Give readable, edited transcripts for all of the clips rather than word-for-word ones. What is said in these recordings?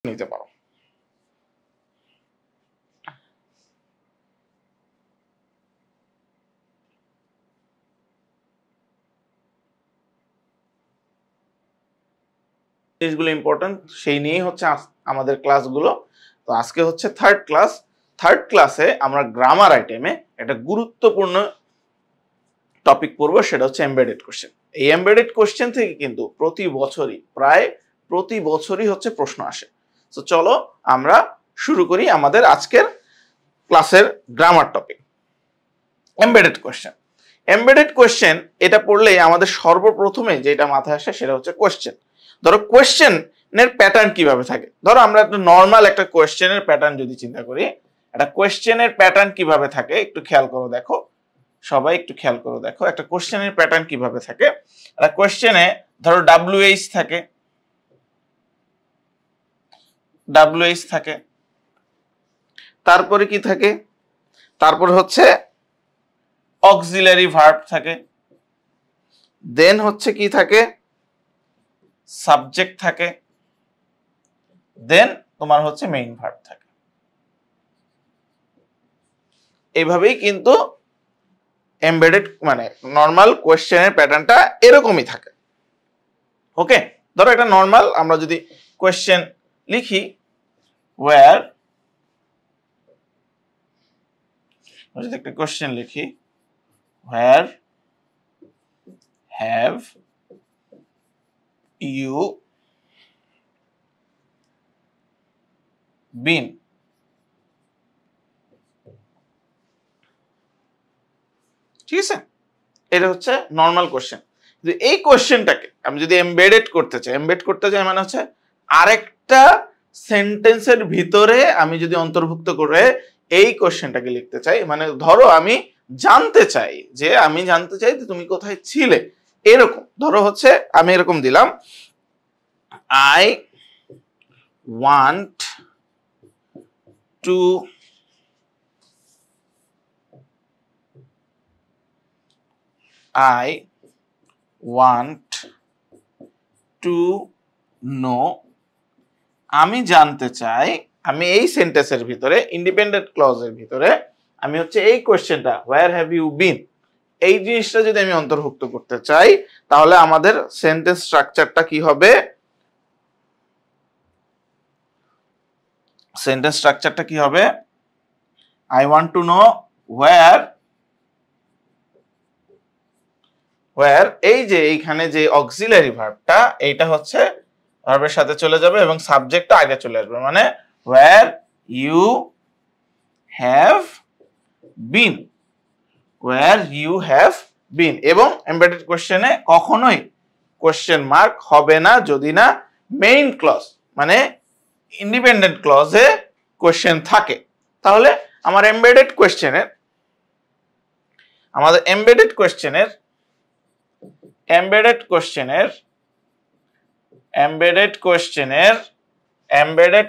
নিতে পারো। জিনিসগুলো ইম্পর্টেন্ট, সেই নিয়েই হচ্ছে আমাদের ক্লাসগুলো। তো আজকে হচ্ছে থার্ড ক্লাসে আমরা গ্রামার আইটেমে একটা গুরুত্বপূর্ণ টপিক পড়ব, সেটা হচ্ছে এমবেডেড কোশ্চেন। এই এমবেডেড কোশ্চেন থেকে কিন্তু প্রায় প্রতি বছরই হচ্ছে প্রশ্ন আসে। তো চলো আমরা শুরু করি আমাদের আজকের ক্লাসের grammar topic, embedded question. Embedded question এটা পড়লেই আমাদের সর্বপ্রথমে যেটা মাথায় আসে সেটা হচ্ছে কোশ্চেন। ধরো কোশ্চেনের প্যাটার্ন কিভাবে থাকে, ধরো আমরা একটা নর্মাল একটা কোশ্চেনের প্যাটার্ন যদি চিন্তা করি, একটা কোশ্চেনের প্যাটার্ন কিভাবে থাকে একটু খেয়াল করো, দেখো সবাই একটু খেয়াল করো, দেখো একটা কোশ্চেনের প্যাটার্ন কিভাবে থাকে। একটা কোশ্চেনে ধরো WH থাকে, তারপরে কি থাকে, তারপরে হচ্ছে অক্সিলারি ভার্ব থাকে, দেন হচ্ছে কি থাকে, সাবজেক্ট থাকে, দেন তোমার হচ্ছে মেইন ভার্ব থাকে। এইভাবেই কিন্তু এমবেডেড মানে নর্মাল কোশ্চেনের প্যাটার্নটা এরকমই থাকে। ওকে, ধরো একটা নর্মাল আমরা যদি কোশ্চেন লিখি, ওয়্যার, যদি একটা কোশ্চেন লিখি, where have you been? ঠিক আছে, এটা হচ্ছে নর্মাল কোশ্চেন। কিন্তু এই কোশ্চেনটাকে আমি যদি এমবেড করতে চাই মানে হচ্ছে আরেকটা সেন্টেন্সের ভিতরে আমি যদি অন্তর্ভুক্ত করে এই কোশ্চেনটাকে লিখতে চাই, মানে ধরো আমি জানতে চাই যে তুমি কোথায় ছিলে, এরকম ধরো হচ্ছে আমি এরকম দিলাম, I want to know, আমি জানতে চাই, আমি এই সেন্টেন্সের ভিতরে ইন্ডিপেন্ডেন্ট ক্লজের ভিতরে আমি হচ্ছে এই কোশ্চেনটা where have you been, এই জিনিসটা যদি আমি অন্তর্ভুক্ত করতে চাই, তাহলে আমাদের সেন্টেন্স স্ট্রাকচারটা কি হবে, I want to know where এই যে এইখানে যে অক্সিলারি ভার্বটা, এইটা হচ্ছে ভার্বের সাথে চলে যাবে এবং সাবজেক্টটা আগে চলে আসবে, মানে where you have been, এবং এমবেডেড কোশ্চেনে কখনোই কোশ্চেন মার্ক হবে না যদি না মেইন ক্লজ মানে ইন্ডিপেন্ডেন্ট ক্লজে কোশ্চেন থাকে। তাহলে আমাদের এমবেডেড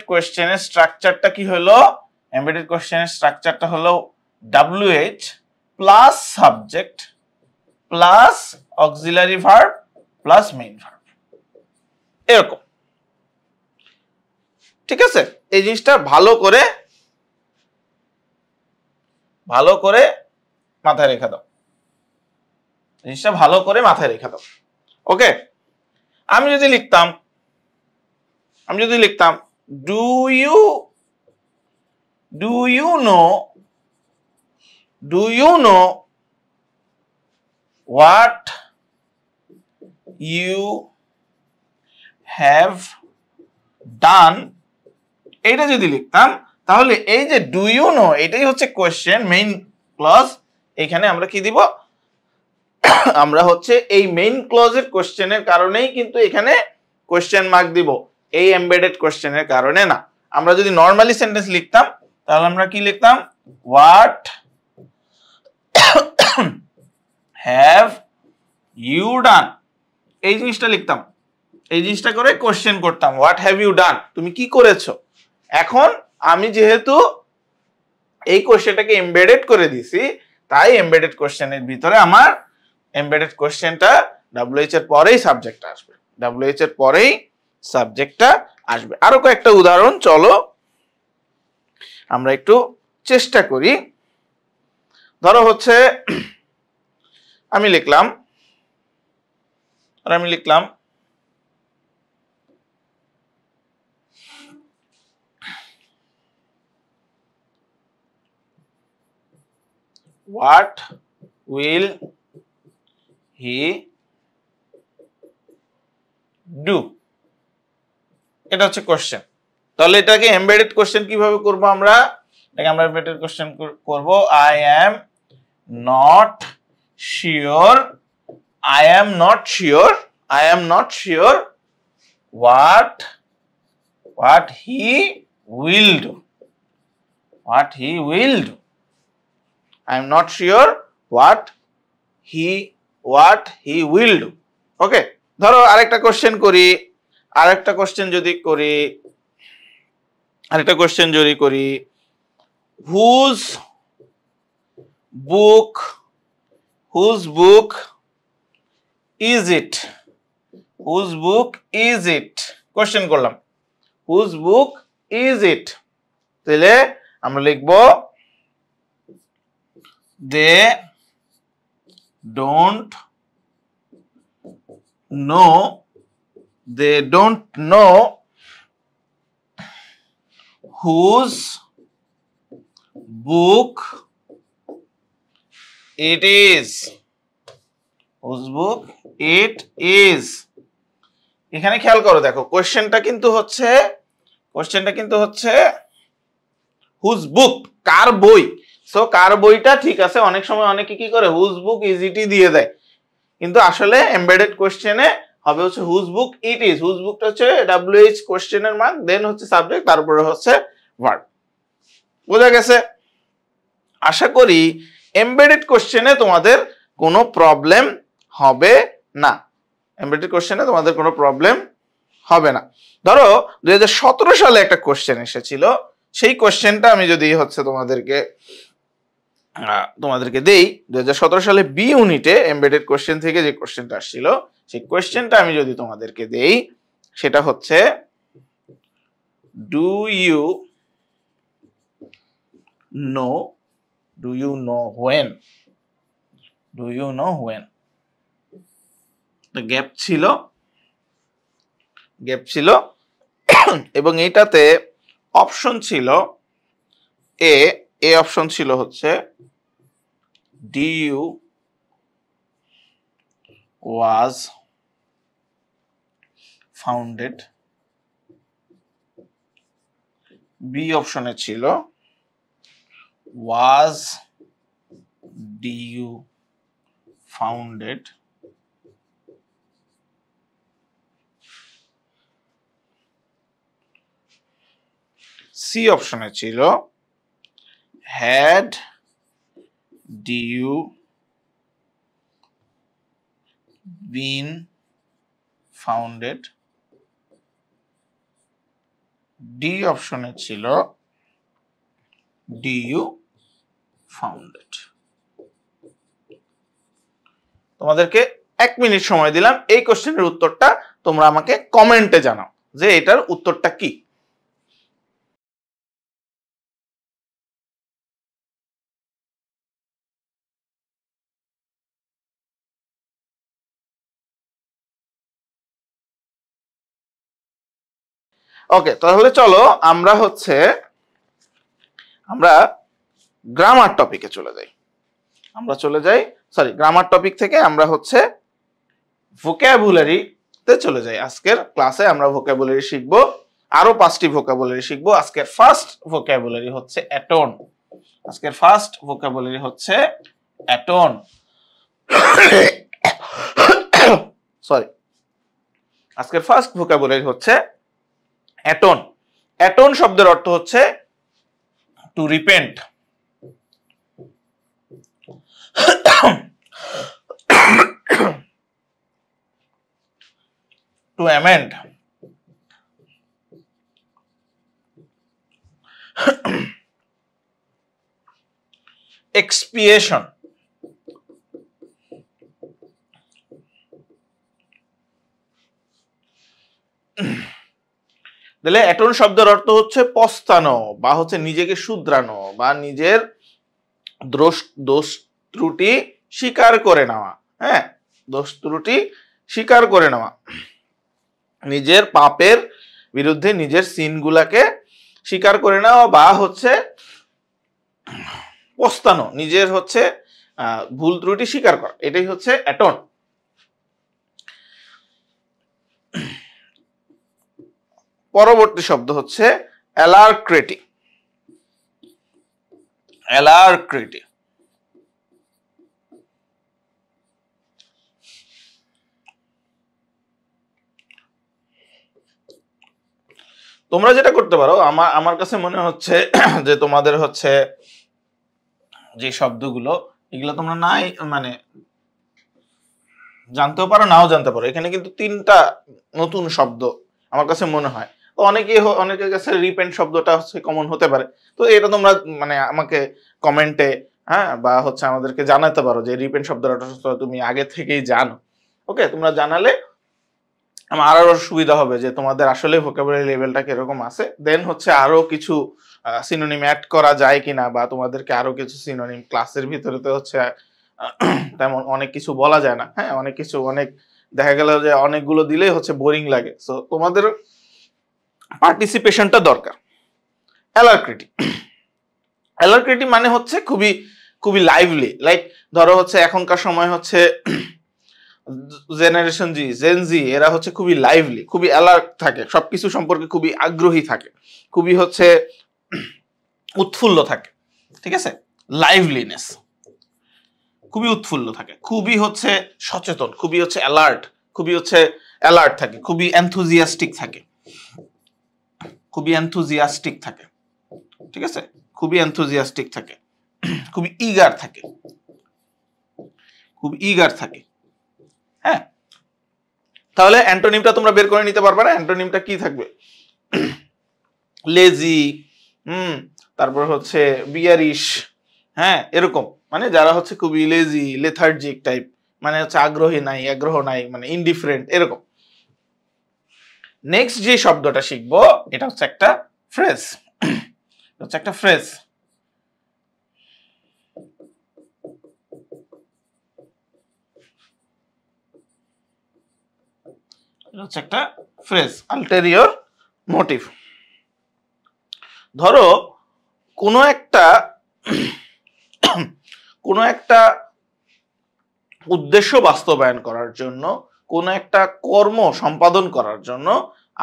কোশ্চেনের স্ট্রাকচারটা কি হলো, এমবেডেড কোশ্চেনের স্ট্রাকচারটা হলো WH plus subject plus auxiliary verb plus main verb, এরকম। ঠিক আছে, এই জিনিসটা ভালো করে মাথায় রেখে দাও, ওকে। আমি যদি লিখতাম do you know what you have done, এটা যদি লিখতাম, তাহলে এই যে ডু ইউ নো এটাই হচ্ছে কোশ্চেন মেইন ক্লজ। এখানে আমরা কি দিব, আমরা হচ্ছে এই মেইন ক্লজের কোশ্চেনের কারণেই কিন্তু এখানে কোশ্চেন মার্ক দিব, এই এমবেডেড কোশ্চেনের কারণে না। আমরা যদি নরমালি সেন্টেন্স লিখতাম তাহলে আমরা কি লিখতাম, হোয়াট হ্যাভ ইউ ডান, এই জিনিসটা লিখতাম, এই জিনিসটা করে কোশ্চেন করতাম, হোয়াট হ্যাভ ইউ ডান, তুমি কি করেছো। এখন আমি যেহেতু এই কোশ্চেনটাকে এমবেডেড করে দিছি, তাই এমবেডেড কোশ্চেনের ভিতরে আমার এমবেডেড কোশ্চেনটা WH এর পরেই সাবজেক্টটা আসবে। আরো কয়েকটা উদাহরণ চলো আমরা একটু চেষ্টা করি। ধরো হচ্ছে আমি লিখলাম what will he do, এটা হচ্ছে কোশ্চেন। তাহলে এটাকে এমবেডেড কোশ্চেন কিভাবে করব আমরা? এটাকে আমরা এমবেডেড কোশ্চেন করব I am not sure what he will do. I am not sure what he will do. ওকে, ধরো আরেকটা কোশ্চেন যদি করি whose book is it? Question করলাম whose book is it? তাহলে আমরা লিখব they don't know whose book it is. এখানে খেয়াল করো, দেখো কোশ্চেনটা কিন্তু হচ্ছে হুজ বুক, কার বই। সো কার বইটা ঠিক আছে, অনেক সময় অনেকে কি করে হুজ বুক ইজ ইটি দিয়ে দেয়, কিন্তু আসলে এমবেডেড কোশ্চেনে হবে হচ্ছে whose book it is. Whose বুকটা হচ্ছে WH কোশ্চেনের মার্ক, দেন হচ্ছে সাবজেক্ট, তারপরে হচ্ছে ভার্ব। বোঝা গেছে? আশা করি এমবেডেড কোশ্চেনে তোমাদের কোনো প্রবলেম হবে না। ধরো 2017 সালে একটা কোশ্চেন এসেছিল, সেই কোশ্চেনটা আমি যদি হচ্ছে তোমাদেরকে দেই, 2017 সালে বি ইউনিটে এমবেডেড কোশ্চেন থেকে যে কোশ্চেনটা আসছিল, সেই কোশ্চেনটা আমি যদি তোমাদেরকে দেই, সেটা হচ্ছে do you know when? Gap ছিল এবং এইটাতে অপশন ছিল এ অপশন ছিল হচ্ছে DU was founded, বি অপশনে ছিল was DU founded, সি অপশনে ছিল had DU been founded, D অপশনে ছিল DU founded। তোমাদেরকে 1 মিনিট সময় দিলাম, এই কোশ্চেনের উত্তরটা তোমরা আমাকে কমেন্টে জানাও যে এটার উত্তরটা কি। ওকে, তাহলে চলো আমরা গ্রামার টপিকে চলে যাই। গ্রামার টপিক থেকে আমরা ভোকাবুলারিতে চলে যাই। আজকের ক্লাসে আমরা ভোকাবুলারি শিখবো, আরো 5টি ভোকাবুলারি শিখবো। আজকের ফার্স্ট ভোকাবুলারি হচ্ছে অ্যাটন। অ্যাটন শব্দের অর্থ হচ্ছে টু রিপেন্ট। টু অ্যামেন্ড, এক্সপিয়েশন, তাহলে অ্যাটন শব্দের অর্থ হচ্ছে পস্তানো বা হচ্ছে নিজেকে শুধরানো বা নিজের দোষ ত্রুটি স্বীকার করে নেওয়া। হ্যাঁ, দোষ ত্রুটি স্বীকার করে নেওয়া, নিজের পাপের বিরুদ্ধে নিজের সিনগুলাকে স্বীকার করে নেওয়া বা হচ্ছে পস্তানো, নিজের হচ্ছে ভুল ত্রুটি স্বীকার করা, এটাই হচ্ছে অ্যাটন। পরবর্তী শব্দ হচ্ছে অ্যালাক্রিটি। অ্যালাক্রিটি তোমরা যেটা করতে পারো, আমার কাছে মনে হচ্ছে যে তোমাদের হচ্ছে যে শব্দগুলো এগুলো তোমরা নাই মানে জানতেও পারো নাও জানতে পারো। এখানে কিন্তু 3টা নতুন শব্দ আমার কাছে মনে হয়। তো অনেকের কাছে রিপেন্ট শব্দটা হচ্ছে কমন হতে পারে। তো এটা তোমরা মানে আমাকে কমেন্টে বা হচ্ছে আমাদেরকে জানাতে পারো যে রিপেন্ট শব্দটা তুমি আগে থেকেই জানো। ওকে, তোমরা জানালে আমার আরো সুবিধা হবে যে তোমাদের আসলে ভোকাবুলারি লেভেলটা কিরকম আছে। দেন হচ্ছে আরো কিছু সিনোনিম অ্যাড করা যায় কিনা, বা তোমাদেরকে আরো কিছু সিনোনিম ক্লাসের ভিতরে তো হচ্ছে তেমন অনেক কিছু বলা যায় না। হ্যাঁ, অনেক কিছু দেখা গেল যে অনেকগুলো দিলেই হচ্ছে বোরিং লাগে। সো তোমাদের পার্টিসিপেশনটা দরকার। অ্যালাক্রিটি, অ্যালাক্রিটি মানে হচ্ছে খুবই খুবই লাইভলি। লাইক ধরো হচ্ছে এখনকার সময় হচ্ছে জেনারেশন জেন জি এরা হচ্ছে খুবই লাইভলি, খুবই অ্যালার্ট থাকে, সবকিছু সম্পর্কে খুবই আগ্রহী থাকে, খুবই হচ্ছে উৎফুল্ল থাকে। ঠিক আছে, লাইভলিনেস, খুবই উৎফুল্ল থাকে, খুবই হচ্ছে সচেতন, খুবই হচ্ছে অ্যালার্ট থাকে, খুবই এনথুজিয়াস্টিক থাকে, খুবই এনথুজিয়াস্টিক থাকে। ঠিক আছে, খুবই এনথুজিয়াস্টিক থাকে, খুবই ইগার থাকে, খুব ইগার থাকে। হ্যাঁ, তাহলে অ্যান্টোনিমটা তোমরা বের করে নিতে পারবে না। অ্যান্টোনিমটা কি থাকবে? লেজি, তারপর হচ্ছে বিয়ারিশ। হ্যাঁ, এরকম মানে যারা হচ্ছে খুবই লেজি, লেথার্জিক টাইপ, মানে হচ্ছে আগ্রহ নাই, মানে ইনডিফারেন্ট এরকম। নেক্সট যে শব্দটা শিখবো এটা হচ্ছে একটা ফ্রেজ। হচ্ছে একটা ফ্রেজ। এটা হচ্ছে একটা ফ্রেজ, আলটেরিয়র মোটিভ। ধরো কোনো একটা উদ্দেশ্য বাস্তবায়ন করার জন্য, কোনো একটা কর্ম সম্পাদন করার জন্য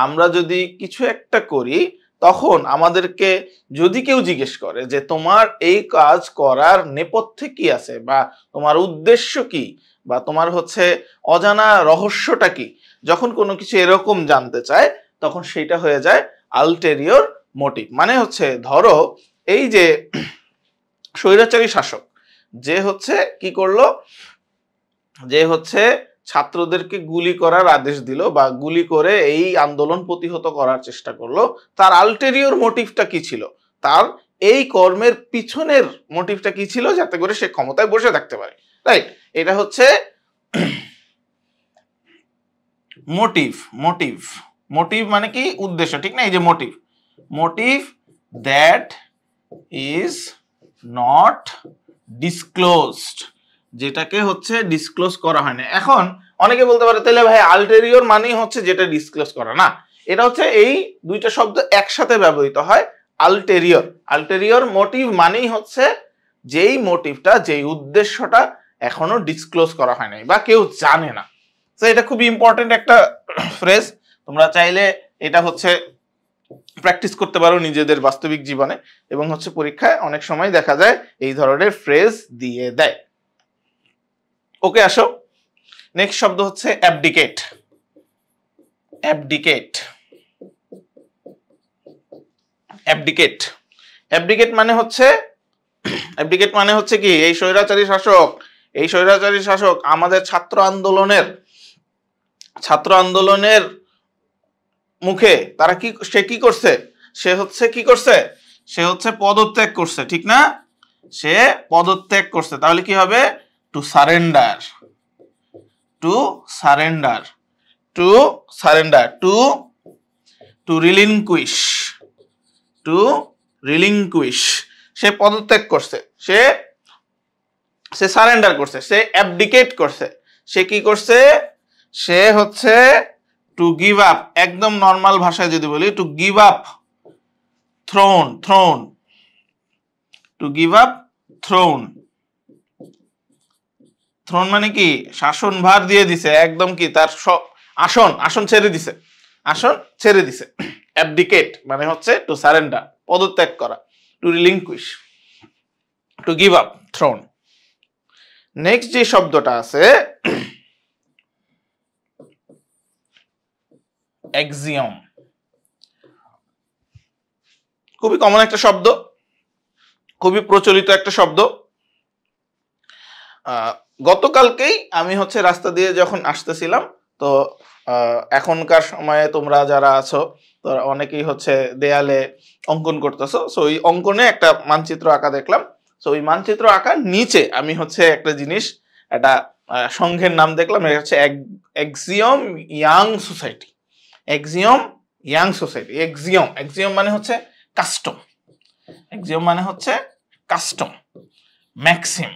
আমরা যদি কিছু একটা করি, তখন আমাদেরকে যদি কেউ জিজ্ঞেস করে যে তোমার এই কাজ করার নেপথ্যে কি আছে, বা তোমার উদ্দেশ্য কি, বা তোমার হচ্ছে অজানা রহস্যটা কি, যখন কোনো কিছু এরকম জানতে চায় তখন সেটা হয়ে যায় আলটেরিয়র মোটিভ। মানে হচ্ছে ধরো এই যে স্বৈরাচারী শাসক যে হচ্ছে কি করলো, যে হচ্ছে ছাত্রদেরকে গুলি করার আদেশ দিল বা গুলি করে এই আন্দোলন প্রতিহত করার চেষ্টা করলো, তার আলটেরিয়র মোটিভটা কি ছিল, তার এই কর্মের পিছনের মোটিভটা কি ছিল, যাতে করে সে ক্ষমতায় বসে থাকতে পারে। রাইট, এটা হচ্ছে মোটিভ মানে কি উদ্দেশ্য, ঠিক না? এই যে motive that is not disclosed, যেটাকে হচ্ছে ডিসক্লোজ করা হয় না। এখন অনেকে বলতে পারে তাহলে ভাই আলটেরিয়র মানেই হচ্ছে যেটা ডিসক্লোজ করা। না, এটা হচ্ছে এই দুইটা শব্দ একসাথে ব্যবহৃত হয়। আলটেরিয়র মোটিভ মানেই হচ্ছে যেই মোটিভটা, যেই উদ্দেশ্যটা এখনো ডিসক্লোজ করা হয় নাই বা কেউ জানে না। তো এটা খুবই ইম্পর্টেন্ট একটা ফ্রেজ। তোমরা চাইলে এটা হচ্ছে প্র্যাকটিস করতে পারো নিজেদের বাস্তবিক জীবনে, এবং হচ্ছে পরীক্ষায় অনেক সময় দেখা যায় এই ধরনের ফ্রেজ দিয়ে দেয়। ওকে, আসো নেক্সট শব্দ হচ্ছে অ্যাবডিকেট। অ্যাবডিকেট মানে হচ্ছে কি, এই স্বৈরাচারী শাসক আমাদের ছাত্র আন্দোলনের মুখে তারা সে হচ্ছে পদত্যাগ করছে, ঠিক না? সে পদত্যাগ করছে, তাহলে কি হবে? To surrender to relinquish, two রিলিনকুইশ, সে পদত্যাগ করছে, সে সারেন্ডার করছে, সে অ্যাবডিকেট করছে, সে কি করছে, সে হচ্ছে টু গিভ আপ, একদম নর্মাল ভাষায় যদি বলি to give up throne, throne, to give up throne, throne মানে কি শাসনভার দিয়ে দিছে, একদম কি তার আসন, আসন ছেড়ে দিছে, আসন ছেড়ে দিছে। অ্যাবডিকেট মানে হচ্ছে টু সারেন্ডার, পদত্যাগ করা, to relinquish, to give up throne. Next যে শব্দটা আছে এক্সিওম, খুবই কমন একটা শব্দ, খুবই প্রচলিত একটা শব্দ। গতকালকেই আমি হচ্ছে রাস্তা দিয়ে যখন আসতেছিলাম, তো এখনকার সময়ে তোমরা যারা আছো তো অনেকেই হচ্ছে দেয়ালে অঙ্কন করতেছো, সো ওই অঙ্কনে একটা মানচিত্র আঁকা দেখলাম। সো ওই মানচিত্র আঁকার নিচে আমি হচ্ছে একটা জিনিস, একটা সংঘের নাম দেখলাম, এটা হচ্ছে এক্সিওম ইয়াং সোসাইটি, এক্সিওম ইয়াং সোসাইটি। এক্সিওম, এক্সিওম মানে হচ্ছে কাস্টম, এক্সিওম মানে হচ্ছে কাস্টম, ম্যাক্সিম,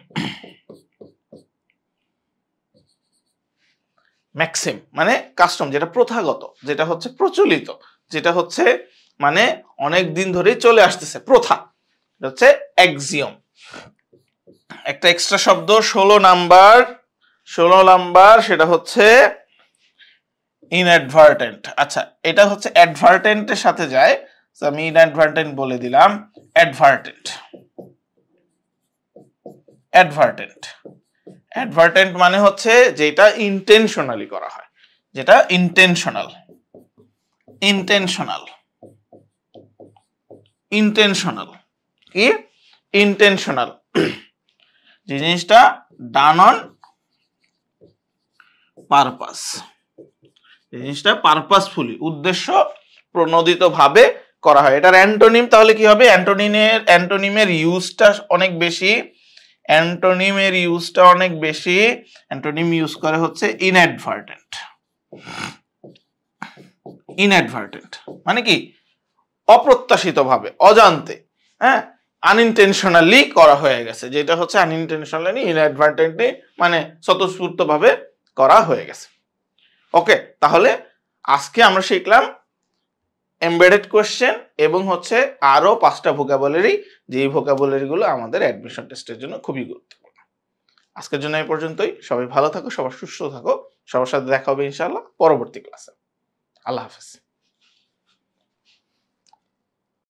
ম্যাক্সিম মানে কাস্টম, যেটা প্রথাগত, যেটা হচ্ছে প্রচলিত, যেটা হচ্ছে মানে অনেক দিন ধরেই চলে আসতেছে, প্রথা, এটা হচ্ছে এক্সিওম। একটা এক্সট্রা শব্দ 16 নাম্বার, সেটা হচ্ছে ইনঅ্যাডভার্টেন্ট। আচ্ছা, এটা হচ্ছে অ্যাডভার্টেন্টের সাথে যায়, তো আমি ইনঅ্যাডভার্টেন্ট বলে দিলাম, অ্যাডভার্টেন্ট, অ্যাডভার্টেন্ট, অ্যাডভার্টেন্ট মানে হচ্ছে যেটা ইন্টেনশনালি করা হয়, যেটা ইন্টেনশনাল, ইন্টেনশনাল, ইন্টেনশনাল, কি ইন্টেনশনাল, যে জিনিসটা ডান অন পারপাস, জিনিসটা পারপাসফুলি, উদ্দেশ্য প্রণোদিত ভাবে করা হয়। এটার অ্যান্টোনিম তাহলে কি হবে? অ্যান্টোনিমের ইউজটা অনেক বেশি, অ্যান্টোনিমের ইউজটা অনেক বেশি। অ্যান্টোনিম ইউজ করে হচ্ছে ইনঅ্যাডভার্টেন্ট, ইনঅ্যাডভার্টেন্ট মানে কি অপ্রত্যাশিতভাবে, অজান্তে, হ্যাঁ, আনইনটেনশনালি করা হয়ে গেছে, যেটা হচ্ছে আনইনটেনশনালি, ইনঅ্যাডভার্টেন্টলি মানে স্বতঃস্ফূর্তভাবে করা হয়ে গেছে। ওকে, তাহলে আজকে আমরা শিখলাম এমবেডেড কোয়েশ্চেন এবং হচ্ছে আরো 5টা ভোকাবুলারি, যেই ভোকাবুলারিগুলো আমাদের অ্যাডমিশন টেস্টের জন্য খুবই গুরুত্বপূর্ণ। আজকের জন্য এই পর্যন্তই। সবাই ভালো থাকো, সবাই সুস্থ থাকো, সবার সাথে দেখা হবে ইনশাআল্লাহ পরবর্তী ক্লাসে। আল্লাহ হাফেজ।